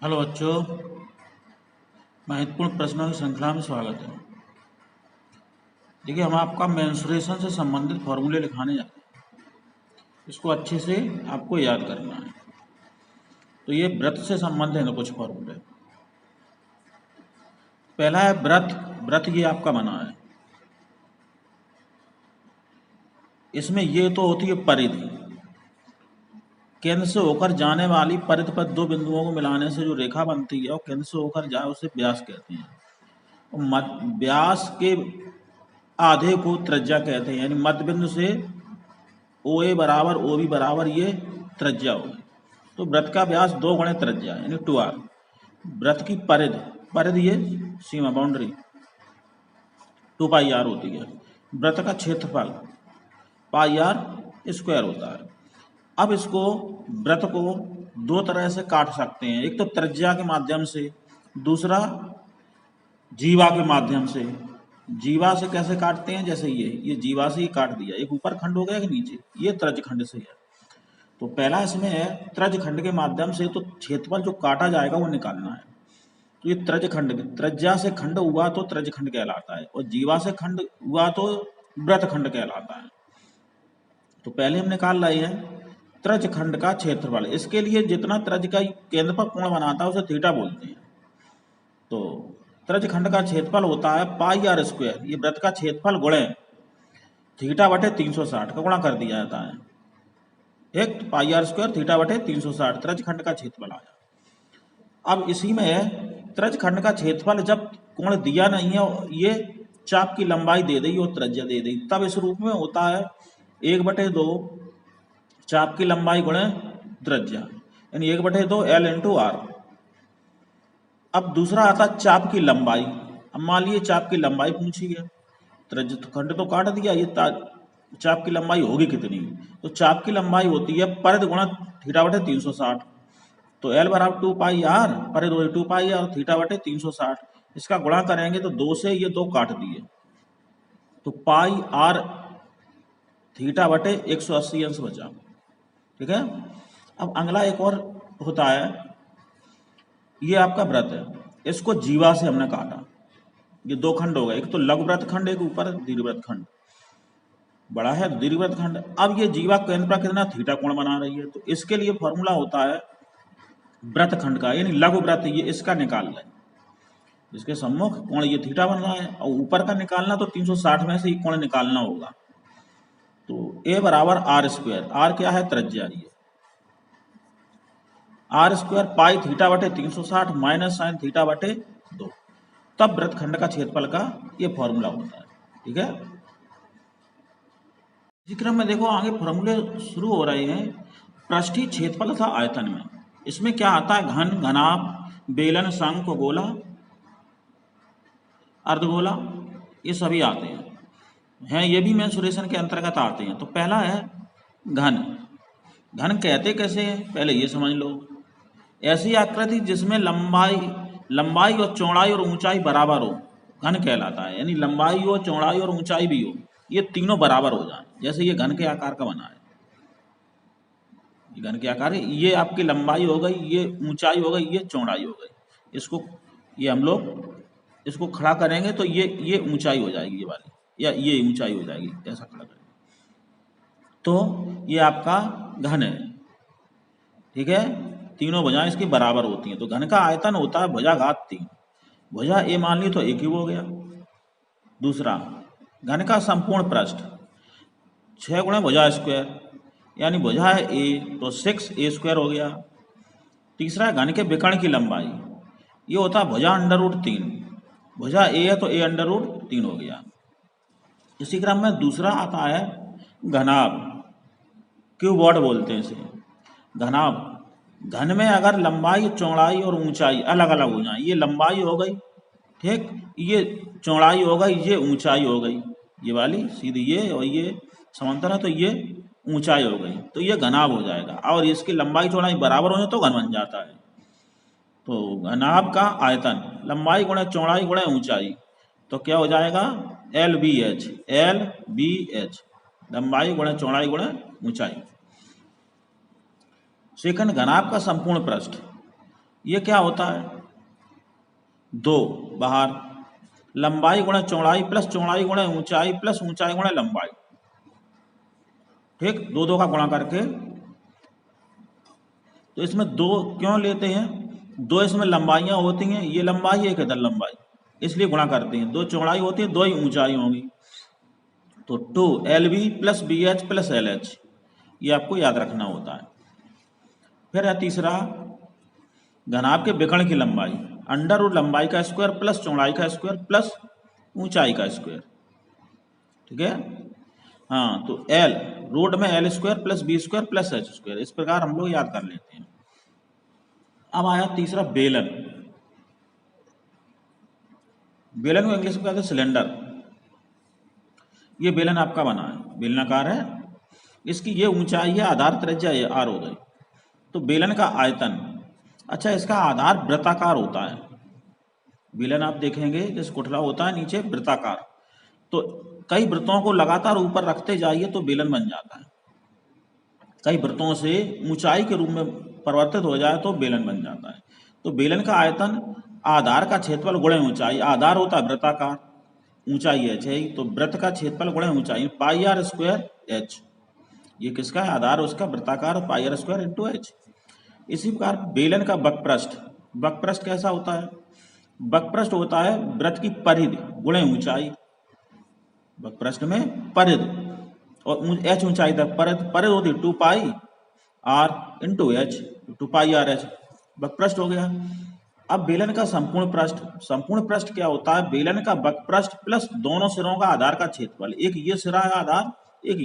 Hello बच्चों, महत्वपूर्ण प्रश्नों की श्रृंखला में स्वागत है। देखिए, हम आपका मेंसुरेशन से संबंधित फॉर्मूले लिखाने जाते हैं। इसको अच्छे से आपको याद करना है। तो ये व्रत से संबंधित है कुछ फॉर्मूले। पहला है व्रत। व्रत ये आपका बना है। इसमें ये तो होती है परिधि। केंद्र से होकर जाने वाली परिधि पर दो बिंदुओं को मिलाने से जो रेखा बनती है और केंद्र से होकर जाए उसे व्यास कहते हैं। और व्यास के आधे को त्रिज्या कहते हैं, यानी मध्य बिंदु से ओ ए बराबर ओ बी बराबर ये त्रिज्या होगी। तो व्रत का व्यास 2 गुणे त्रिज्या यानी 2r। व्रत की परिधि, परिधि ये सीमा बाउंड्री 2πr होती है। व्रत का क्षेत्रफल πr² होता है। अब इसको व्रत को दो तरह से काट सकते हैं, एक तो त्रिज्या के माध्यम से, दूसरा जीवा के माध्यम से। जीवा से कैसे काटते हैं, जैसे ये जीवा से ही काट दिया, एक ऊपर खंड हो गया कि नीचे, ये त्रज खंड से है। तो पहला इसमें है त्रज खंड के माध्यम से, तो क्षेत्रफल जो काटा जाएगा वो निकालना है। तो ये त्रज खंड, त्रिज्या से खंड हुआ तो त्रज खंड कहलाता है, और जीवा से खंड हुआ तो व्रत खंड कहलाता है। तो पहले हम निकाल रहे हैं त्रज खंड का क्षेत्रफल। इसके लिए जितना त्रज का केंद्र पर कोण बनाता है उसे थीटा बोलते हैं। तो त्रज खंड का क्षेत्रफल होता है πr²। ये व्रत का क्षेत्रफल गुणे थीटा बटे 360 का गुणा कर दिया जाता है। एक πr² थीटा बटे 360 त्रज खंड का क्षेत्रफल आया। अब इसी में त्रज खंड का क्षेत्रफल जब कोण दिया नहीं है, ये चाप की लंबाई दे दी और त्रिज्या दे दी, तब इस रूप में होता है 1/2 चाप की लंबाई गुणे त्रिज्या, यानी 1/2 L × R। अब दूसरा आता चाप की लंबाई। अब मान लीजिए चाप की लंबाई पूछी है, त्रिज्या तो खंड तो काट दिया, ये चाप की लंबाई होगी कितनी। तो चाप की लंबाई होती है परिधि गुणा थीटा बटे 360। तो L बराबर 2πr, परिधि होगी 2πr और थीटा बटे 360। इसका गुणा करेंगे तो 2 से ये 2 काट दिए, तो πr थीटा बटे 180 अंश बचा। ठीक है। अब अगला एक और होता है, ये आपका व्रत है, इसको जीवा से हमने काटा। ये दो खंड हो गए, एक तो लघु व्रत खंड, एक ऊपर दीर्घव्रत खंड। बड़ा है दीर्घव्रत खंड। अब ये जीवा केंद्र पर कितना थीटा कोण बना रही है, तो इसके लिए फॉर्मूला होता है व्रत खंड का, यानी लघु व्रत, ये इसका निकाल लें। इसके सम्मुख कोण ये थीटा बन रहा है, और ऊपर का निकालना तो 360 में से ही कोण निकालना होगा। तो a बराबर r²। r क्या है, त्रिज्या। ये r² पाई थीटा बटे 360 माइनस साइन थीटा बटे 2, तब व्रत खंड का क्षेत्रफल का ये फॉर्मूला होता है। ठीक है। इसी क्रम में देखो आगे फॉर्मूले शुरू हो रहे हैं पृष्ठीय क्षेत्रफल तथा आयतन में। इसमें क्या आता है, घन, घनाभ, बेलन, शंख, गोला, अर्धगोला, ये सभी आते हैं, ये भी मेंसुरेशन के अंतर्गत आते हैं। तो पहला है घन। घन कहते कैसे हैं, पहले ये समझ लो। ऐसी आकृति जिसमें लंबाई और चौड़ाई और ऊंचाई बराबर हो, घन कहलाता है। यानी लंबाई हो, चौड़ाई और ऊंचाई भी हो, ये तीनों बराबर हो जाए। जैसे ये घन के आकार का बना है, ये घन के आकार है, ये आपकी लंबाई हो गई, ये ऊंचाई हो गई, ये चौड़ाई हो गई। इसको ये हम लोग इसको खड़ा करेंगे तो ये ऊंचाई हो जाएगी, ये वाली, या ये ऊंचाई हो जाएगी, ऐसा खड़ा करेंगे तो ये आपका घन है। ठीक है। तीनों भुजाएं इसकी बराबर होती हैं। तो घन का आयतन होता है भुजाघात 3। भुजा ए मान ली तो एक ही हो गया। दूसरा, घन का संपूर्ण पृष्ठ 6 गुणे भुजा², यानी भुजा है ए तो 6a² हो गया। तीसरा, घन के विकर्ण की लंबाई, ये होता है भुजा √3। भुजा ए है तो a√3 हो गया। इसी क्रम में दूसरा आता है घनाभ, क्यूबॉड बोलते हैं इसे। घनाभ, घन में अगर लंबाई, चौड़ाई और ऊंचाई अलग अलग हो जाए, ये लंबाई हो गई, ठीक, ये चौड़ाई हो गई, ये ऊंचाई हो गई, ये वाली सीधी ये और ये समांतर है तो ये ऊंचाई हो गई, तो ये घनाभ हो जाएगा। और इसकी लंबाई चौड़ाई बराबर हो जाए तो घन बन जाता है। तो घनाभ का आयतन लंबाई गुणे चौड़ाई गुणे ऊंचाई, तो क्या हो जाएगा, LBH। LBH लंबाई गुणे चौड़ाई गुणे ऊंचाई। सेकंड, घनाभ का संपूर्ण पृष्ठ, ये क्या होता है, 2 बाहर, लंबाई गुणा चौड़ाई प्लस चौड़ाई गुणा ऊंचाई प्लस ऊंचाई गुणा लंबाई, ठीक, 2 2 का गुणा करके। तो इसमें 2 क्यों लेते हैं, 2 इसमें लंबाइयां होती हैं, ये लंबाई एक इधर लंबाई, इसलिए गुणा करते हैं। 2 चौड़ाई होती है, 2 ही ऊंचाई होंगी, तो 2LB plus BH plus LH, ये आपको याद रखना होता है। फिर है तीसरा, घनाभ के विकर्ण की लंबाई, अंडर रूट लंबाई का स्क्वायर प्लस चौड़ाई का स्क्वायर प्लस ऊंचाई का स्क्वायर, ठीक है। हाँ, तो L रूट में L square plus B square plus H square, इस प्रकार हम लोग याद कर लेते हैं। अब आया तीसरा बेलन। बेलन को इंग्लिश में कहते हैं सिलेंडर। ये बेलन आपका बना है, बेलनाकार है, इसकी ये ऊंचाई है, आधार त्रिज्या ये R हो गई। तो बेलन का आयतन, अच्छा इसका आधार वृत्ताकार होता है। बेलन आप देखेंगे जैसे कुठला होता है नीचे वृत्ताकार, तो कई वृत्तों को लगातार ऊपर रखते जाइए तो बेलन बन जाता है। कई वृत्तों से ऊंचाई के रूप में परिवर्तित हो जाए तो बेलन बन जाता है। तो बेलन का आयतन आधार का क्षेत्रफल गुणे ऊंचाई, आधार होता है वृत्ताकार, ऊंचाई h है, तो वृत्त का क्षेत्रफल गुणे ऊंचाई पाई r स्क्वायर h, ये किसका है, आधार उसका वृत्ताकार, पाई r स्क्वायर इंटू h। इसी प्रकार बेलन का वक्रपृष्ठ, वक्रपृष्ठ कैसा होता है, वक्रपृष्ठ होता है वृत्त की परिधि गुणे ऊंचाई, वक्रपृष्ठ में परिधि और h ऊंचाई तक, परिधि होती है 2 पाई r इंटू h, 2 पाई r h, वक्रपृष्ठ हो गया। अब बेलन का संपूर्ण पृष्ठ, संपूर्ण पृष्ठ क्या होता है, बेलन का वक्रपृष्ठ प्लस दोनों सिरों का आधार का क्षेत्रफल, एक ये सिरा है आधार, एक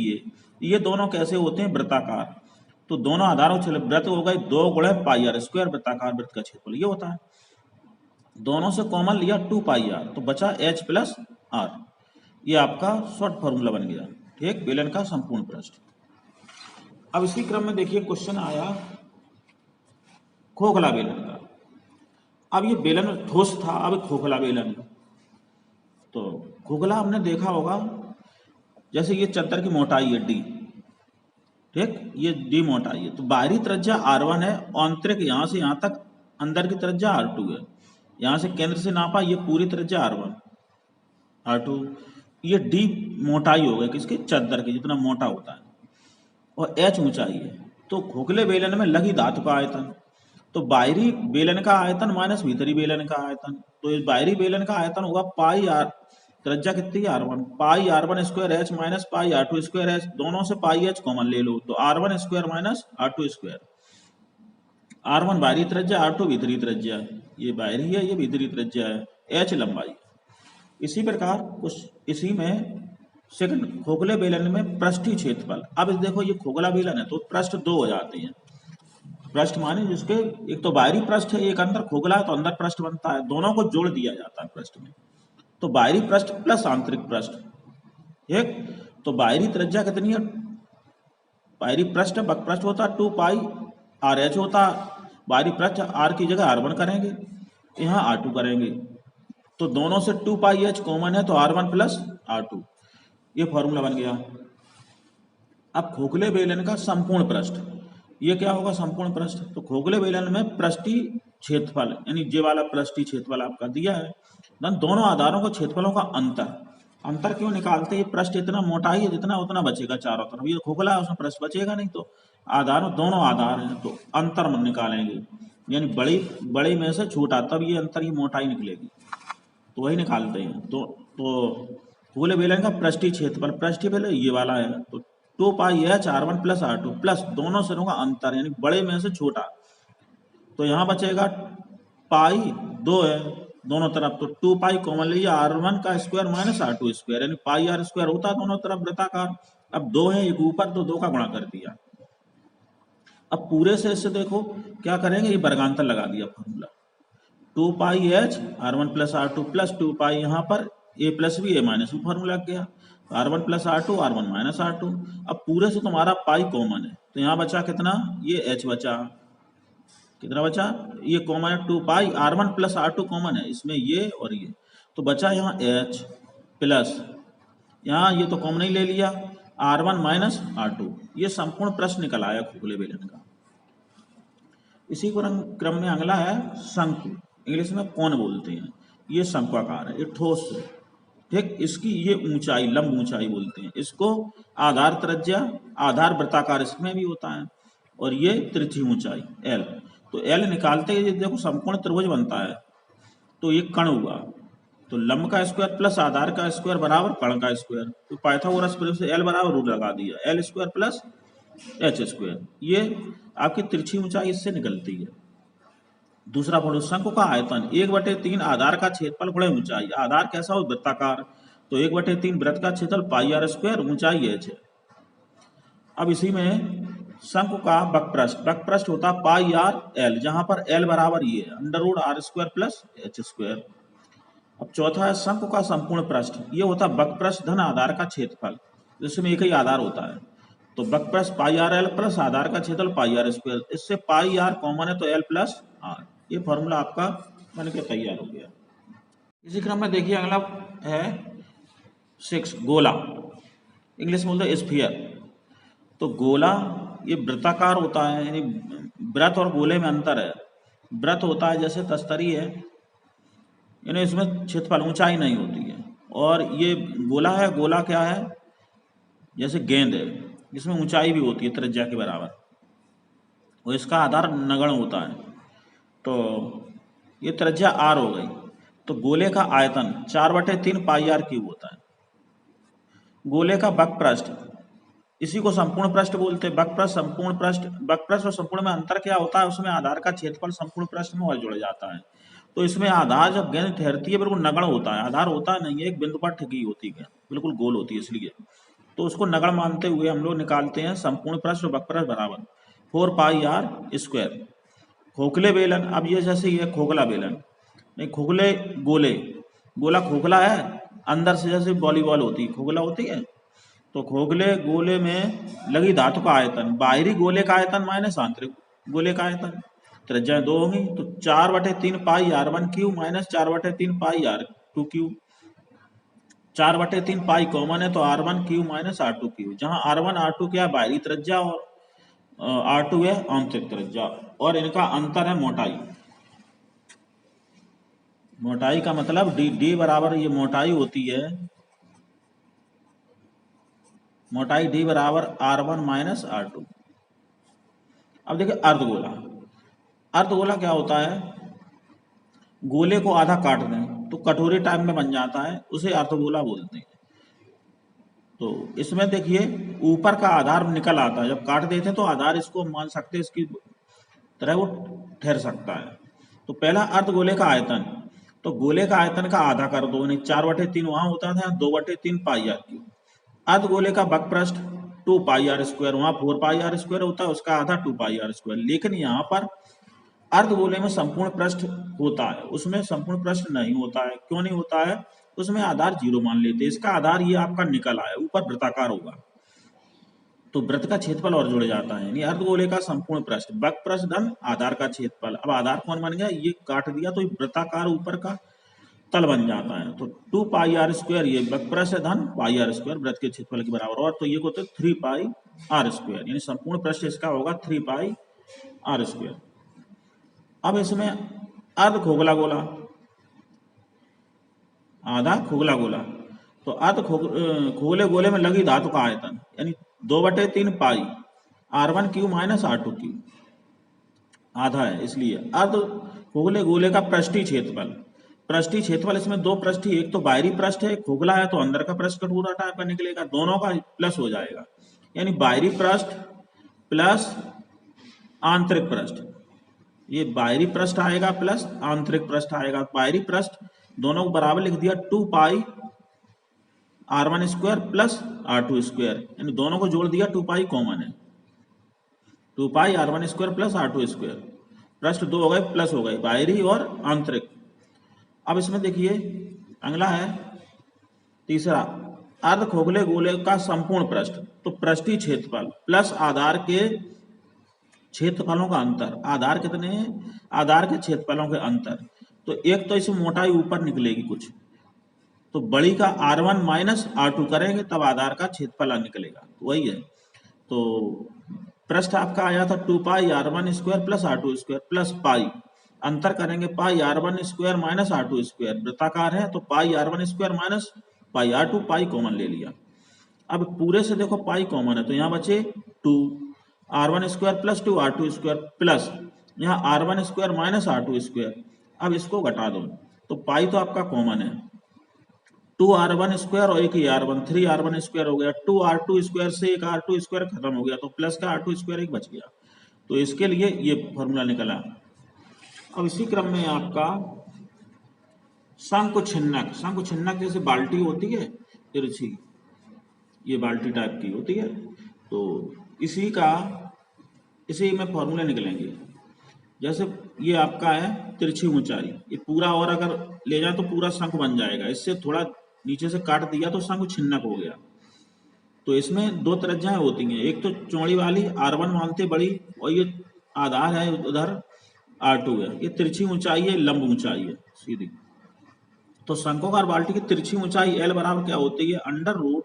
ये दोनों कैसे होते हैं, वृत्ताकार, तो दोनों आधारों से वृत्त हो गए 2 गुणे पाई r स्क्वायर, वृत्ताकार वृत्त का क्षेत्रफल ये होता है। दोनों से कॉमन लिया 2 पाई r, तो बचा h प्लस r, ये आपका शॉर्ट फॉर्मूला बन गया, ठीक, बेलन का संपूर्ण पृष्ठ। अब इसी क्रम में देखिए क्वेश्चन आया खोखला बेलन का। अब ये बेलन ठोस था, अब खोखला बेलन, तो खोखला हमने देखा होगा, जैसे ये चद्दर की मोटाई है D, ठीक, ये D मोटाई है, तो बाहरी त्रिज्या R1 है, आंतरिक यहाँ से यहाँ तक अंदर की त्रिज्या R2 है, यहाँ से केंद्र से नापा ये पूरी त्रिज्या R1 R2, ये D मोटाई हो गई किसकी, चद्दर की, जितना मोटा होता है, और H ऊंचाई है। तो खोखले बेलन में लगी धातु का आयतन, तो बाहरी बेलन का आयतन माइनस भीतरी बेलन का आयतन, तो इस बाहरी बेलन का आयतन होगा पाई r, त्रिज्या कितनी है R1, पाई R1 square h minus pi R2 square h, दोनों से पाई h कॉमन ले लो, तो R1 square minus R2 square, R1 बाहरी त्रिज्या, R2 भीतरी त्रिज्या, ये बाहरी है ये भीतरी त्रिज्या है, h लंबाई। इसी प्रकार कुछ इसी में सेकंड खोखले बेलन में पृष्ठीय क्षेत्रफल। अब इस देखो ये खोखला बेलन है तो पृष्ठ 2 हो जाते हैं, पृष्ठ माने जिसके एक तो बाहरी पृष्ठ है, एक अंदर खोखला है तो अंदर पृष्ठ बनता है, दोनों को जोड़ दिया जाता है पृष्ठ में, तो बाहरी पृष्ठ प्लस आंतरिक पृष्ठ, एक तो बाहरी त्रिज्या कितनी है, बाहरी पृष्ठ वक्रपृष्ठ होता है 2 पाई RH होता, बाहरी पृष्ठ R की जगह R1 करेंगे, यहाँ R2 करेंगे, तो दोनों से 2 पाई H कॉमन है तो R1 प्लस R2, ये फॉर्मूला बन गया। अब खोखले बेलन का संपूर्ण पृष्ठ, ये क्या होगा संपूर्ण पृष्ठ, तो खोखले बेलन में पृष्ठीय क्षेत्रफल, यानी जे वाला पृष्ठीय क्षेत्रफल आपका दिया है, दोनों आधारों के क्षेत्रफलों का अंतर क्यों निकालते हैं, पृष्ठ इतना मोटा ही है जितना उतना बचेगा चारों तरफ, ये खोखला है उसमें पृष्ठ बचेगा नहीं, तो आधार दोनों आधार हैं तो अंतर निकालेंगे, यानी बड़ी में से छोटा, तब ये अंतर, ये मोटाई निकलेगी, तो वही निकालते हैं। तो खोखले बेलन का पृष्ठीय क्षेत्रफल, पृष्ठीय बेलन ये वाला है, तो 2 पाई H R1 plus R2 plus दोनों सिरों का अंतर यानी बड़े में से छोटा, तो यहाँ बचेगा पाई 2 है दोनों तरफ, तो 2 पाई कॉमन लीजिए, R1 का स्क्वायर माइनस R2 स्क्वायर, यानी पाई R स्क्वायर होता है दोनों तरफ वृत्ताकार, अब 2 है एक ऊपर तो 2 का गुणा कर दिया। अब पूरे से इससे देखो क्या करेंगे, ये वर्गांतर लगा दिया फॉर्मूला, 2 पाई H R1 plus R2 plus 2 पाई यहाँ पर A plus B A minus B formula लग गया, R1 plus R2 R1 minus R2। अब पूरे से तुम्हारा पाई कॉमन है तो यहाँ बचा कितना, ये H बचा, कितना बचा, ये कॉमन है 2 पाई, R1 प्लस R2 कॉमन है इसमें ये और ये, तो बचा यहाँ H प्लस यहाँ ये तो कॉमन ही ले लिया R1 माइनस R2, ये संपूर्ण प्रश्न निकल आया खोखले बेलन का। इसी क्रम में अगला है शंकु, इंग्लिश में कौन बोलते हैं। ये शंक्वाकार है, ये ठोस है, ठीक। इसकी ये ऊंचाई लंब ऊंचाई बोलते हैं इसको। आधार त्रिज्या, आधार वृत्ताकार इसमें भी होता है, और ये तिरछी ऊंचाई एल। तो एल निकालते ही देखो समकोण त्रिभुज बनता है, तो ये कण हुआ, तो लंब का स्क्वायर प्लस आधार का स्क्वायर बराबर कण का स्क्वायर। तो पाइथागोरस प्रयोग से एल बराबर रूट लगा दिया, L square plus H square. ये आपकी तिरछी ऊंचाई इससे निकलती है। दूसरा पढ़ो, शंकु का आयतन 1/3 आधार का क्षेत्रफल गुणे ऊंचाई। आधार कैसा हो, वृत्ताकार, तो 1/3 वृत्त का क्षेत्रफल पाई आर स्क्वायर, ऊंचाई एच है। अब इसी में शंकु का वक्रपृष्ठ, वक्रपृष्ठ होता है पाई आर एल, जहां पर एल बराबर ये है √r² प्लस एच स्क्वायर। अब चौथा है शंकु का संपूर्ण पृष्ठ, ये होता है वक्रपृष्ठ धन आधार का क्षेत्रफल, जिसमें एक ही आधार होता है। तो वक्रपृष्ठ पाई आर एल प्लस आधार का क्षेत्रफल पाई आर स्क्वायर, इससे पाई आर कॉमन है तो एल प्लस आर। ये फॉर्मूला आपका बन के तैयार हो गया। इसी क्रम में देखिए अगला है 6 गोला, इंग्लिश में बोलते हैं स्फीयर। तो गोला ये वृत्ताकार होता है, यानी वृत्त और गोले में अंतर है। वृत्त होता है जैसे तस्तरी है, यानी इसमें क्षेत्रफल ऊंचाई नहीं होती है, और ये गोला है, गोला क्या है, जैसे गेंद है, जिसमें ऊंचाई भी होती है त्रिज्या के बराबर, और इसका आधार नगण होता है। तो ये त्रिज्या आर हो गई। तो गोले का आयतन 4/3 पाई आर क्यूब होता है। गोले का वक्रपृष्ठ, इसी को संपूर्ण पृष्ठ बोलते हैं। वक्रपृष्ठ संपूर्ण पृष्ठ, वक्रपृष्ठ और संपूर्ण में अंतर क्या होता है, उसमें आधार का क्षेत्रफल संपूर्ण पृष्ठ में और जुड़ जाता है। तो इसमें आधार जब गेंद ठहरती है बिल्कुल नगण होता है, आधार होता नहीं है, एक बिंदु पर ठिकी होती है, बिल्कुल गोल होती है, इसलिए तो उसको नगण मानते हुए हम लोग निकालते हैं संपूर्ण पृष्ठ और वक्रपृष्ठ बराबर 4 पाई आर स्क्वायर। खोखले बेलन, अब ये जैसे ये खोखला बेलन, नहीं खोखले गोले, गोला खोखला है, अंदर से जैसे वॉलीबॉल होती है खोखला होती है। तो खोखले गोले में लगी धातु का आयतन, बाहरी गोले का आयतन माइनस आंतरिक गोले का आयतन, त्रिज्याएं 2 होंगी। तो 4/3 पाई r1 क्यूब माइनस 4/3 पाई r2 क्यूब। 4/3 पाई कॉमन है तो r1 cube minus r2 cube, जहां r1 r2 क्या है, बाहरी त्रिज्या, और r2 है आंतरिक त्रिज्या, और इनका अंतर है मोटाई। मोटाई का मतलब d बराबर, ये मोटाई होती है, मोटाई d बराबर r1 माइनस r2। अब देखिए अर्धगोला, अर्धगोला क्या होता है, गोले को आधा काट दें तो कटोरी टाइप में बन जाता है, उसे अर्धगोला बोलते हैं। तो इसमें देखिए ऊपर का आधार निकल आता है, जब काट देते हैं तो आधार इसको मान सकते हैं, इसकी तरह वो ठहर सकता है। तो पहला अर्धगोले का आयतन, तो गोले का आयतन का आधा कर दो, यानी 4/3 वहां होता था, 2/3 पाई आर क्यूब। अर्धगोले का वक्रपृष्ठ 2 पाई आर स्क्वायर, वहां 4 पाई आर स्क्वायर होता है, उसका आधा 2 पाई आर स्क्वायर। लेकिन यहाँ पर अर्धगोले में संपूर्ण पृष्ठ होता है, उसमें संपूर्ण पृष्ठ नहीं होता है। क्यों नहीं होता है, उसमें आधार 0 मान लेते हैं। इसका आधार ये आपका निकल आया, ऊपर वृत्ताकार होगा, तो वृत्त का क्षेत्रफल और जुड़ जाता है, यानी अर्धगोले का संपूर्ण पृष्ठ, वक्रपृष्ठ धन आधार का क्षेत्रफल। अब आधार कौन बन गया, ये काट दिया तो वृत्ताकार ऊपर का तल बन जाता है। तो 2 पाई आर स्क्वायर, ये वक्रपृष्ठ धन पाई आर स्क्वायर, वृत्त के क्षेत्रफल के बराबर, और तो ये होता है 3 पाई आर स्क्वायर, यानी संपूर्ण पृष्ठ इसका होगा 3 पाई आर स्क्वायर। अब इसमें अर्ध खोखला गोला, आधा खोखला गोला, तो अर्ध खोखले गोले में लगी धातु का आयतन, यानी 2/3 पाई r1 cube minus r2 cube, आधा है इसलिए। अर्ध खोखले गोले का पृष्ठीय क्षेत्रफल, पृष्ठीय क्षेत्रफल इसमें दो पृष्ठीय, एक तो बाहरी पृष्ठ है, खोखला है तो अंदर का पृष्ठ कटोरा टाइप का निकलेगा, दोनों का प्लस हो जाएगा, यानी बाहरी पृष्ठ प्लस आंतरिक पृष्ठ। ये बाहरी पृष्ठ आएगा प्लस आंतरिक पृष्ठ आएगा, बाहरी पृष्ठ दोनों को बराबर लिख दिया 2 पाई r1 square plus r2 square, यानी दोनों को जोड़ दिया, 2 पाई कॉमन है, 2 पाई r1 square plus r2 square, पृष्ठ 2 हो गए प्लस हो गए, बाहरी और आंतरिक। अब इसमें देखिए अगला है तीसरा, अर्ध खोखले गोले का संपूर्ण पृष्ठ, तो पृष्ठीय क्षेत्रफल प्लस आधार के क्षेत्रफलों का अंतर, आधार कितने हैं, आधार के क्षेत्रफलों के अंतर। तो एक तो इसमें मोटाई ऊपर निकलेगी कुछ, तो बड़ी का r1 माइनस r2 करेंगे तब आधार का क्षेत्रफल निकलेगा, तो वही है। तो पृष्ठ आपका आया था 2 पाई r1 square plus r2 square plus pi, अंतर करेंगे पाई r1 square minus r2 square, वृत्ताकार है तो पाई r1 square minus pi r2, pi common ले लिया। अब पूरे से देखो पाई कॉमन है तो यहाँ बचे 2 r1 square plus 2 r2 square plus यहाँ r1 square minus r2 square. अब इसको घटा दो तो पाई तो आपका कॉमन है, 2r1 स्क्वायर और एक ही r1, 3r1 स्क्वायर हो गया, 2r2 स्क्वायर से एक r2 स्क्वायर खत्म हो गया तो प्लस का r2 स्क्वायर एक बच गया, तो इसके लिए ये फॉर्मूला निकला। अब इसी क्रम में आपका शंकुछिन्नक, शंकुछिन्नक जैसे बाल्टी होती है तिरछी, ये बाल्टी टाइप की होती है, तो इसी में फॉर्मूले निकलेंगे। जैसे ये आपका है तिरछी ऊंचाई, ये पूरा और अगर ले जाए तो पूरा शंख बन जाएगा, इससे थोड़ा नीचे से काट दिया तो शंकुछिन्नक हो गया। तो इसमें दो त्रिज्याएं होती हैं, एक तो चौड़ी वाली r1 मानते बड़ी, और ये आधार है उधर r2 है, ये तिरछी ऊंचाई है, लंब ऊंचाई है सीधी। तो शंक्वाकार बाल्टी की तिरछी ऊंचाई L बराबर क्या होती है, under root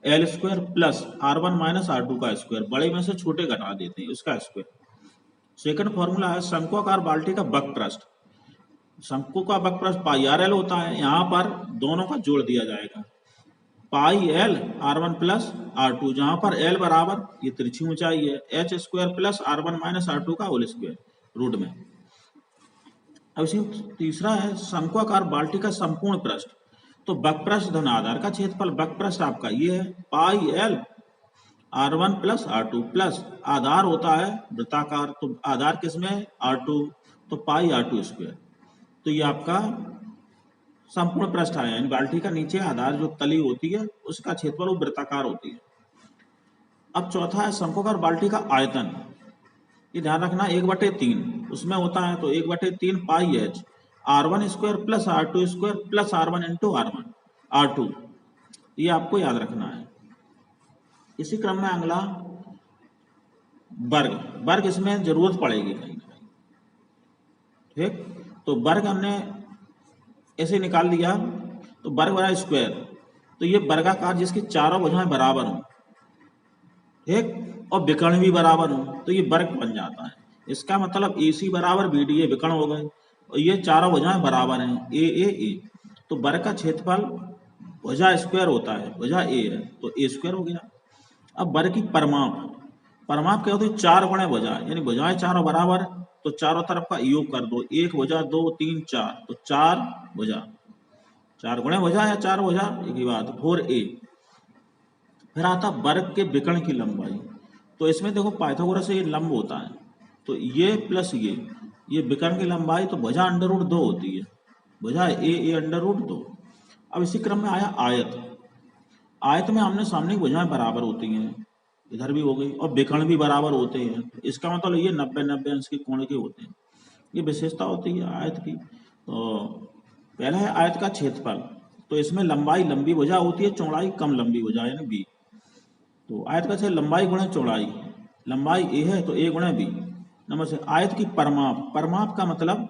L square plus r1 minus r2 का स्क्वायर, बड़े में से छोटे घटा देते हैं उसका स्क्वायर। सेकंड फॉर्मूला है शंक्वाकार बाल्टी का बक पृष्ठ, शंकु का बक पृष्ठ पाई RL होता है, यहाँ पर दोनों का जोड़ दिया जाएगा, पाई L r1 प्लस r2, जहां पर L बराबर ये तिरछी ऊंचाई है, h square plus r1 minus r2 का होल स्क्वायर रूट में। अब इसी तीसरा है शंक्वाकार बाल्टी का संपूर्ण पृष्ठ, तो बक पृष्ठ धन आधार का क्षेत्रफल, बक पृष्ठ आपका ये है pi L r1 plus r2 plus आधार होता है वृत्ताकार, तो आधार किसमें r2, तो पाई r2 स्क्वायर। तो ये आपका संपूर्ण पृष्ठ आया, यानी बाल्टी का नीचे आधार जो तली होती है उसका क्षेत्रफल वो वृत्ताकार होती है। अब चौथा है शंक्वाकार बाल्टी का आयतन, ये ध्यान रखना 1/3 उसमें होता है, तो 1/3 पाई h r1 square plus r2 square plus r1 into r2, ये आपको याद रखना है। इसी क्रम में अगला वर्ग, वर्ग इसमें जरूरत पड़ेगी कहीं ना कहीं, ठीक। तो वर्ग हमने ऐसे निकाल दिया, तो वर्ग बराबर स्क्वायर, तो ये वर्गाकार जिसकी चारों भुजाएं बराबर हों, ठीक, और विकर्ण भी बराबर हो तो ये वर्ग बन जाता है। इसका मतलब AC बराबर BD ए विकर्ण हो गए, और ये चारों भुजाएं बराबर हैं A, तो वर्ग का क्षेत्रफल भुजा स्क्वायर होता है, भुजा A है तो A स्क्वायर हो गया। अब वर्ग की परिमाप, परिमाप क्या होती है, 4 गुणे भुजा, यानी भुजाएं चारों बराबर, तो चारों तरफ का योग कर दो, 1 भुजा 2 3 4, तो 4 भुजा, 4 गुणे भुजा या 4 भुजा एक ही बात, 4A। फिर आता वर्ग के विकर्ण की लंबाई, तो इसमें देखो पाइथागोरस से ये लंब होता है, तो ये प्लस ये विकर्ण की लंबाई, तो भुजा अंडर रूट 2 होती है, भुजा ए अंडर रूट 2। अब इसी क्रम में आया आयत, आयत में आमने सामने की भुजाएं बराबर होती हैं, इधर भी हो गई, और विकर्ण भी बराबर होते हैं, इसका मतलब ये 90-90 अंश के कोण के होते हैं, ये विशेषता होती है आयत की। तो पहला है आयत का क्षेत्रफल, तो इसमें लंबाई लंबी भुजा होती है, चौड़ाई कम लंबी भुजा यानी बी, तो आयत का क्षेत्र लंबाई गुणे चौड़ाई, लंबाई A है तो A गुणे B। नंबर से आयत की परिमाप, परिमाप का मतलब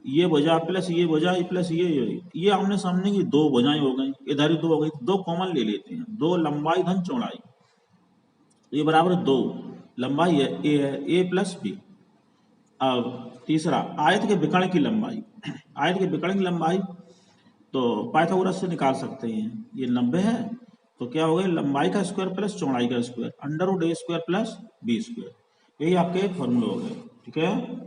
ये भुजा प्लस ये भुजा प्लस ये आमने सामने की दो भुजाएं हो गई, इधर ही 2 हो गई, 2 कॉमन ले लेते हैं, 2 लंबाई धन चौड़ाई, ये बराबर 2 लंबाई है A है, A प्लस B। अब तीसरा आयत के विकर्ण की लंबाई, आयत के विकर्ण की लंबाई तो पाइथागोरस से निकाल सकते हैं, ये 90 है तो क्या हो गया, लंबाई का स्क्वायर प्लस चौड़ाई का square, under root A square plus B square, यही आपके फॉर्मूले हो गए, ठीक है।